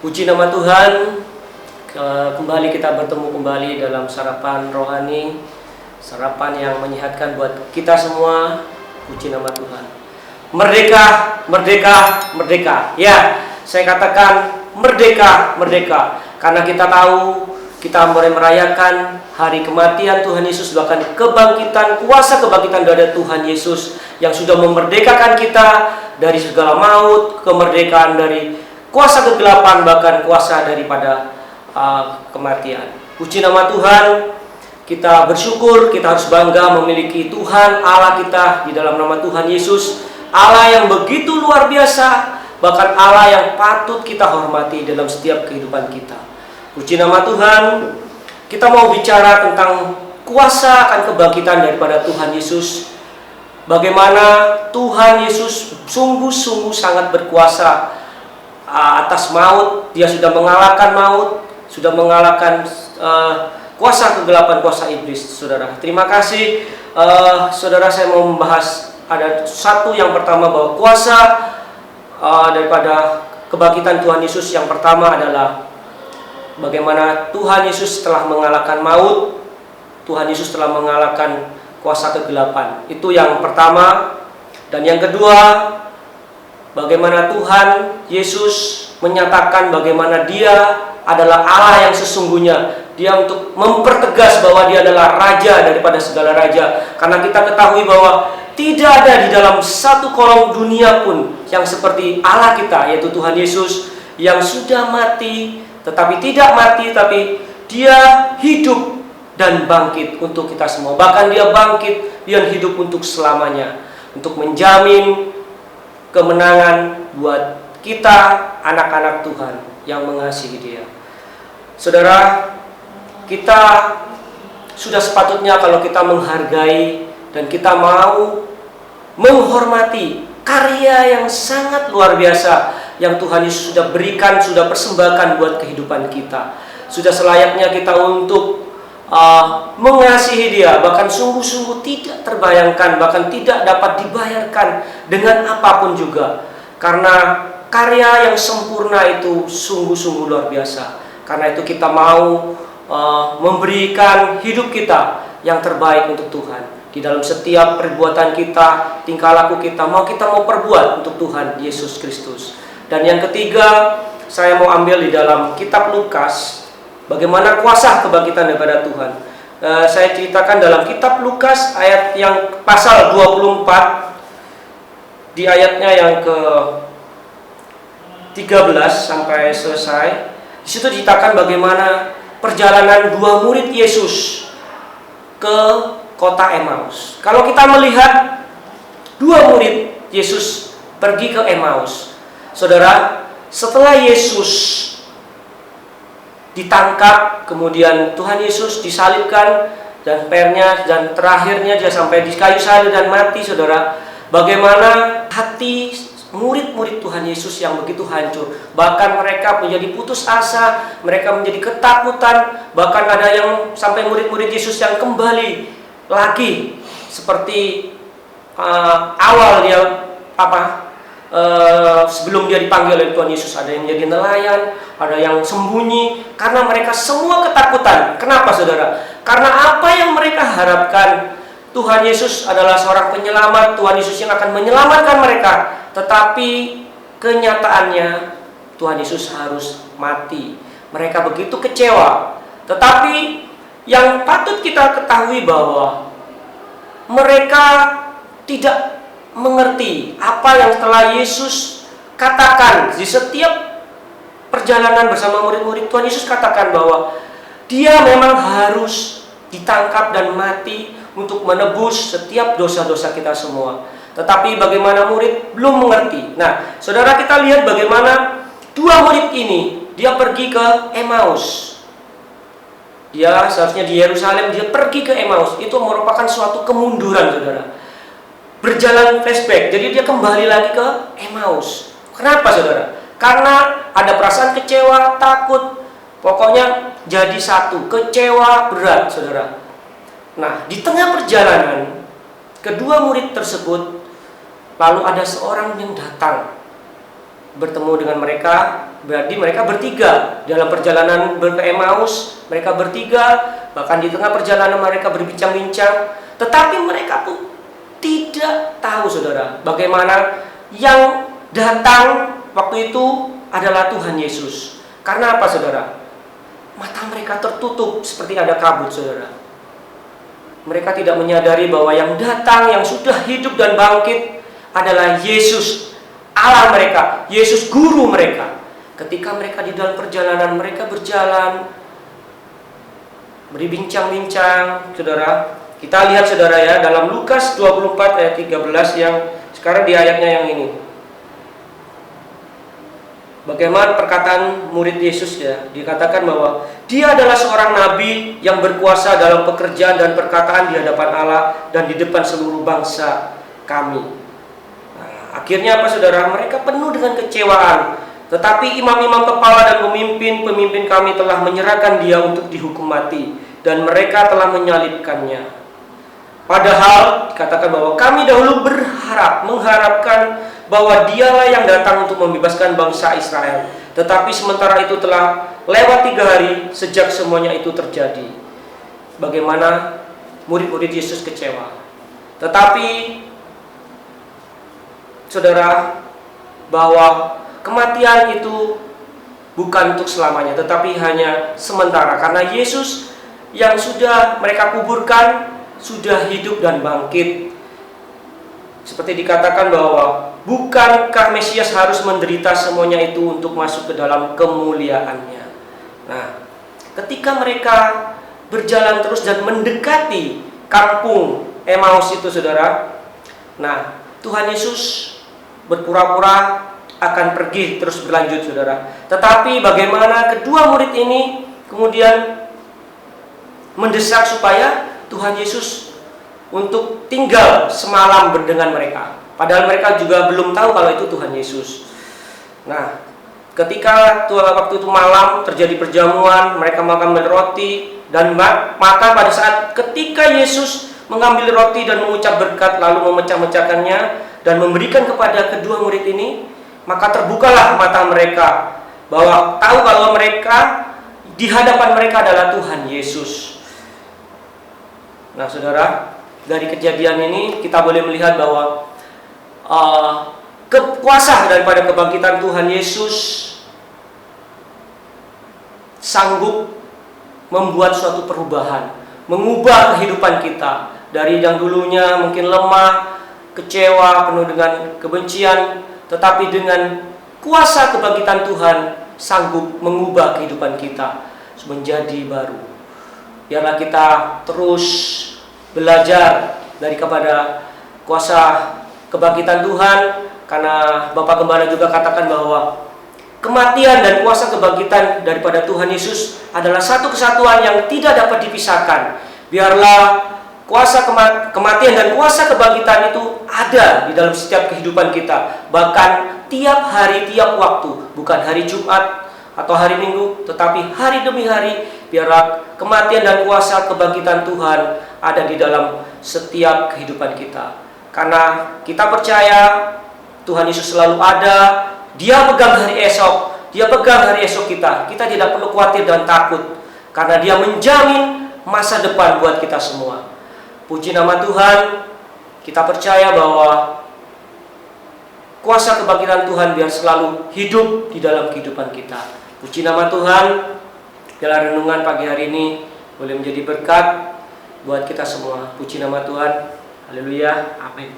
Puji nama Tuhan, kembali kita bertemu kembali dalam sarapan rohani, sarapan yang menyehatkan buat kita semua. Puji nama Tuhan. Merdeka, merdeka, merdeka. Ya, saya katakan merdeka, merdeka. Karena kita tahu kita mulai merayakan hari kematian Tuhan Yesus, bahkan kebangkitan, kuasa kebangkitan dari Tuhan Yesus yang sudah memerdekakan kita dari segala maut, kemerdekaan dari kuasa kegelapan, bahkan kuasa daripada kematian. Puji nama Tuhan, kita bersyukur, kita harus bangga memiliki Tuhan Allah kita di dalam nama Tuhan Yesus, Allah yang begitu luar biasa, bahkan Allah yang patut kita hormati dalam setiap kehidupan kita. Puji nama Tuhan, kita mau bicara tentang kuasa akan kebangkitan daripada Tuhan Yesus. Bagaimana Tuhan Yesus sungguh-sungguh sangat berkuasa atas maut. Dia sudah mengalahkan maut, sudah mengalahkan kuasa kegelapan, kuasa iblis, saudara. Terima kasih, saudara. Saya mau membahas ada satu yang pertama, bahwa kuasa daripada kebangkitan Tuhan Yesus yang pertama adalah bagaimana Tuhan Yesus telah mengalahkan maut, Tuhan Yesus telah mengalahkan kuasa kegelapan. Itu yang pertama. Dan yang kedua, bagaimana Tuhan Yesus menyatakan bagaimana Dia adalah Allah yang sesungguhnya. Dia untuk mempertegas bahwa Dia adalah Raja daripada segala raja. Karena kita ketahui bahwa tidak ada di dalam satu kolong dunia pun yang seperti Allah kita, yaitu Tuhan Yesus yang sudah mati, tetapi tidak mati, tapi Dia hidup dan bangkit untuk kita semua. Bahkan Dia bangkit dan hidup untuk selamanya, untuk menjamin kemenangan buat kita, anak-anak Tuhan yang mengasihi Dia. Saudara, kita sudah sepatutnya kalau kita menghargai dan kita mau menghormati karya yang sangat luar biasa yang Tuhan Yesus sudah berikan, sudah persembahkan buat kehidupan kita. Sudah selayaknya kita untuk mengasihi Dia, bahkan sungguh-sungguh tidak terbayangkan, bahkan tidak dapat dibayarkan dengan apapun juga. Karena karya yang sempurna itu sungguh-sungguh luar biasa. Karena itu kita mau memberikan hidup kita yang terbaik untuk Tuhan. Di dalam setiap perbuatan kita, tingkah laku kita mau perbuat untuk Tuhan Yesus Kristus. Dan yang ketiga, saya mau ambil di dalam kitab Lukas, bagaimana kuasa kebangkitan daripada Tuhan. Saya ceritakan dalam kitab Lukas ayat yang pasal 24, di ayatnya yang ke 13 sampai selesai. Di situ diceritakan bagaimana perjalanan dua murid Yesus ke kota Emmaus. Kalau kita melihat dua murid Yesus pergi ke Emmaus, saudara, setelah Yesus ditangkap, kemudian Tuhan Yesus disalibkan dan pernya, dan terakhirnya Dia sampai di kayu salib dan mati, saudara. Bagaimana hati murid-murid Tuhan Yesus yang begitu hancur, bahkan mereka menjadi putus asa, mereka menjadi ketakutan, bahkan ada yang sampai murid-murid Yesus yang kembali lagi seperti awal dia sebelum dia dipanggil oleh Tuhan Yesus. Ada yang menjadi nelayan, ada yang sembunyi, karena mereka semua ketakutan. Kenapa, saudara? Karena apa yang mereka harapkan, Tuhan Yesus adalah seorang penyelamat, Tuhan Yesus yang akan menyelamatkan mereka. Tetapi kenyataannya Tuhan Yesus harus mati. Mereka begitu kecewa. Tetapi yang patut kita ketahui bahwa mereka tidak mengerti apa yang telah Yesus katakan di setiap perjalanan bersama murid-murid. Tuhan Yesus katakan bahwa Dia memang harus ditangkap dan mati untuk menebus setiap dosa-dosa kita semua. Tetapi bagaimana murid belum mengerti. Nah, saudara, kita lihat bagaimana dua murid ini, dia pergi ke Emmaus. Dia seharusnya di Yerusalem, dia pergi ke Emmaus. Itu merupakan suatu kemunduran, saudara. Berjalan flashback, jadi dia kembali lagi ke Emmaus. Kenapa, saudara? Karena ada perasaan kecewa, takut, pokoknya jadi satu, kecewa berat, saudara. Nah, di tengah perjalanan, kedua murid tersebut, lalu ada seorang yang datang bertemu dengan mereka, berarti mereka bertiga dalam perjalanan ke Emmaus, mereka bertiga, bahkan di tengah perjalanan mereka berbincang-bincang, tetapi mereka pun tidak tahu, saudara, bagaimana yang datang waktu itu adalah Tuhan Yesus. Karena apa, saudara? Mata mereka tertutup seperti ada kabut, saudara. Mereka tidak menyadari bahwa yang datang, yang sudah hidup dan bangkit adalah Yesus, Allah mereka, Yesus guru mereka. Ketika mereka di dalam perjalanan, mereka berjalan, berbincang-bincang, saudara. Kita lihat, saudara, ya, dalam Lukas 24 ayat 13 yang sekarang di ayatnya yang ini. Bagaimana perkataan murid Yesus, ya, dikatakan bahwa dia adalah seorang nabi yang berkuasa dalam pekerjaan dan perkataan di hadapan Allah dan di depan seluruh bangsa kami. Nah, akhirnya apa, saudara? Mereka penuh dengan kecewaan. Tetapi imam-imam kepala dan pemimpin kami telah menyerahkan dia untuk dihukum mati, dan mereka telah menyalibkannya. Padahal dikatakan bahwa kami dahulu mengharapkan bahwa dialah yang datang untuk membebaskan bangsa Israel. Tetapi sementara itu telah lewat 3 hari sejak semuanya itu terjadi. Bagaimana murid-murid Yesus kecewa. Tetapi, saudara, bahwa kematian itu bukan untuk selamanya, tetapi hanya sementara. Karena Yesus yang sudah mereka kuburkan sudah hidup dan bangkit. Seperti dikatakan bahwa bukankah Mesias harus menderita semuanya itu untuk masuk ke dalam kemuliaannya. Nah, ketika mereka berjalan terus dan mendekati kampung Emmaus itu, saudara, nah, Tuhan Yesus berpura-pura akan pergi terus berlanjut, saudara. Tetapi bagaimana kedua murid ini kemudian mendesak supaya Tuhan Yesus untuk tinggal semalam dengan mereka. Padahal mereka juga belum tahu kalau itu Tuhan Yesus. Nah, ketika waktu itu malam terjadi perjamuan, mereka makan roti, dan maka pada saat ketika Yesus mengambil roti dan mengucap berkat lalu memecah-mecahkannya dan memberikan kepada kedua murid ini, maka terbukalah mata mereka bahwa tahu kalau mereka di hadapan mereka adalah Tuhan Yesus. Nah, saudara, dari kejadian ini kita boleh melihat bahwa kuasa daripada kebangkitan Tuhan Yesus sanggup membuat suatu perubahan, mengubah kehidupan kita dari yang dulunya mungkin lemah, kecewa, penuh dengan kebencian, tetapi dengan kuasa kebangkitan Tuhan sanggup mengubah kehidupan kita menjadi baru. Biarlah kita terus belajar kepada kuasa kebangkitan Tuhan, karena Bapak Gembala juga katakan bahwa kematian dan kuasa kebangkitan daripada Tuhan Yesus adalah satu kesatuan yang tidak dapat dipisahkan. Biarlah kuasa kematian dan kuasa kebangkitan itu ada di dalam setiap kehidupan kita, bahkan tiap hari, tiap waktu, bukan hari Jumat atau hari Minggu, tetapi hari demi hari. Biarlah kematian dan kuasa kebangkitan Tuhan ada di dalam setiap kehidupan kita. Karena kita percaya Tuhan Yesus selalu ada. Dia pegang hari esok, Dia pegang hari esok kita. Kita tidak perlu khawatir dan takut, karena Dia menjamin masa depan buat kita semua. Puji nama Tuhan. Kita percaya bahwa kuasa kebangkitan Tuhan biar selalu hidup di dalam kehidupan kita. Puji nama Tuhan. Dalam renungan pagi hari ini boleh menjadi berkat buat kita semua. Puji nama Tuhan. Haleluya. Amin.